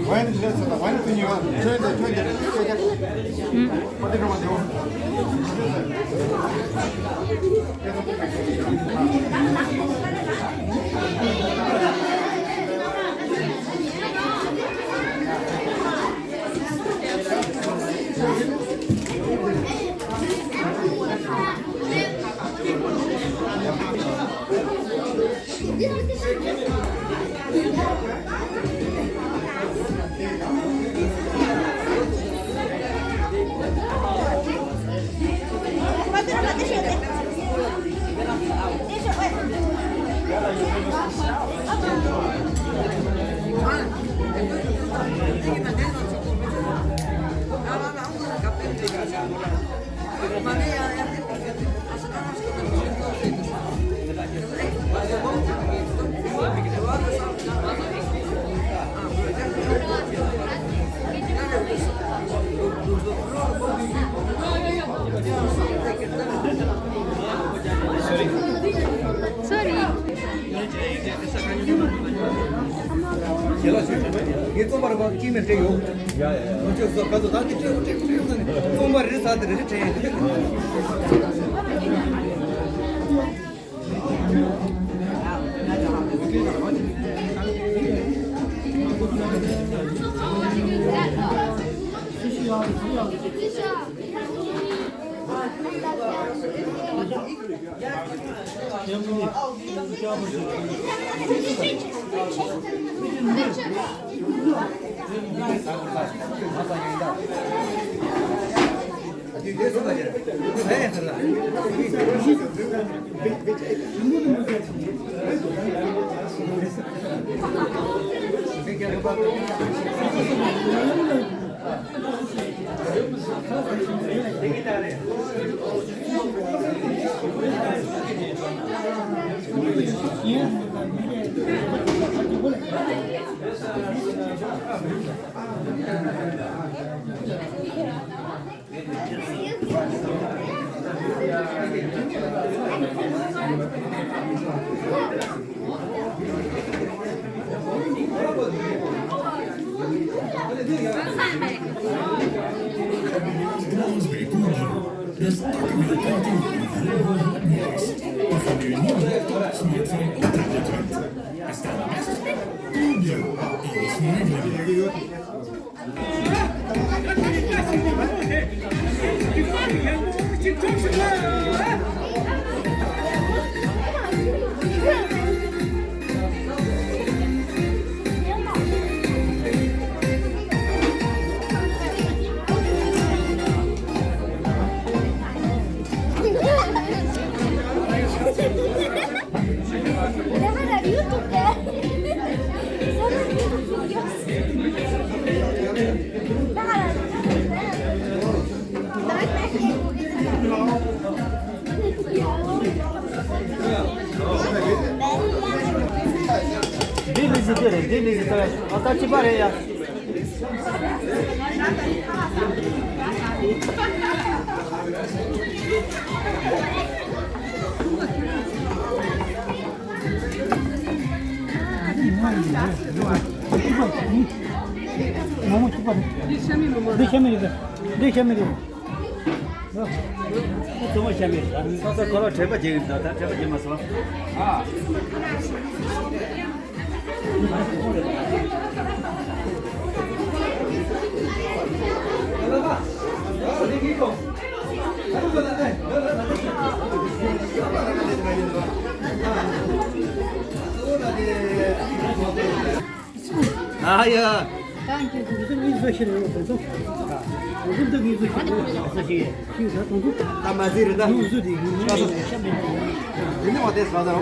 와인 드셨어. 와인 드니까 저희들 어디로 가세요? ये तो बार की में थे यो मुझे उसका कदो था कि तो मरे साथ रहे थे Delisi, ata ci pare ya. Mamo ci pare. Deixa-me. Toma chame. Só colo chepa de, chepa de maçã. Ah. 아야. Danke, du bist wie solche so. Wir sind wie solche. Hier hat du. 담아지르다. Du so die. 근데 어때서 받아?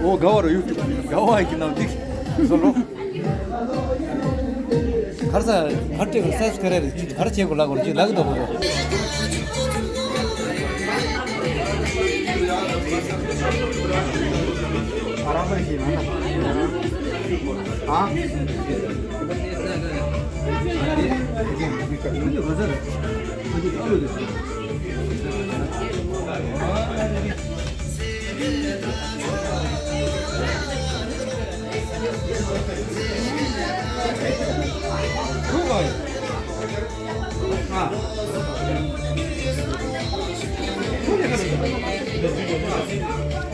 오, 가와로 유. 가와 있긴 나오지. 솔로. 가르사 가르쳐 세스 그래. 가르쳐 보려고 그러지. 라그도 보고. 바람을 기만 아? 이게 맞아요. 어디 뛰어들. 그거요. 아.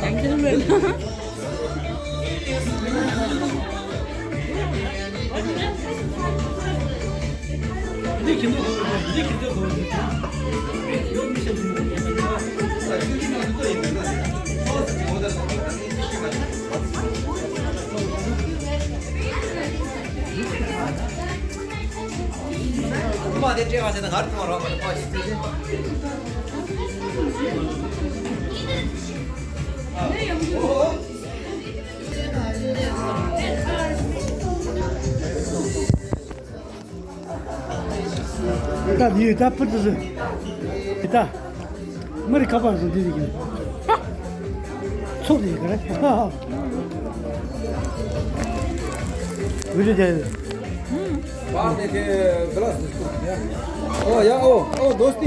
양지는 왜? 엄마 내 제가 하는 가르침을 하고 있는 Da die da putze. Da. 머리 가봐서 되게. 소리 그래? 왜 이래? वाह देखिए ग्लास ओ या ओ दोस्ती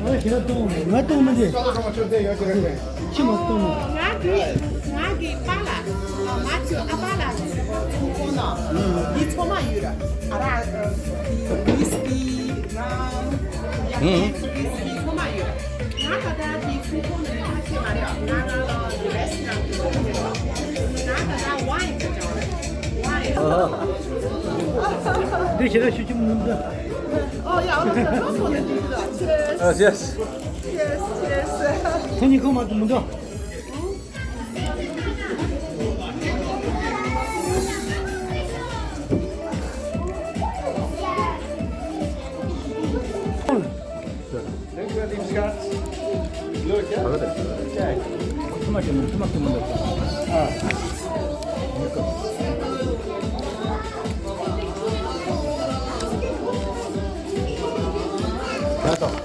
어, 기가 또 뭐가 또 오는데? 잠깐만 좀 돼, 여기 이렇게. 침 어떤 ngagi pala macho abala kukono di toma yura ara whisky ram whisky toma yura naka da di kukono macho mario naka di restaurant naka da wine wine 내 제가 수지 먹는다. oh yeah I'm gonna do that cheers 아 yes cheers cheers 손이 그만 좀 먼저.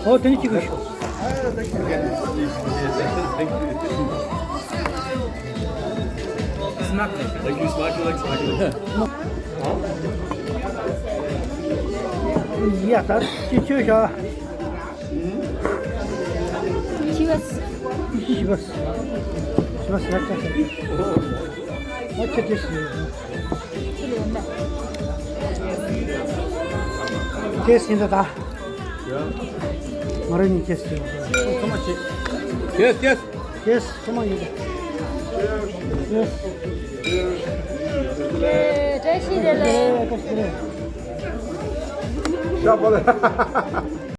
어, 되니 찍으시 Like you smack, you like smacking. 야, 다 찍으셔. 키웠어. 씹었어. 씹었어, 약간. 어쨌겠어요. 됐습니다, 다. 마련이 됐어요. yes yes 됐어, 그만이다. 됐어. 네, 잘 시대래. 그래, 그래. 자, 보래.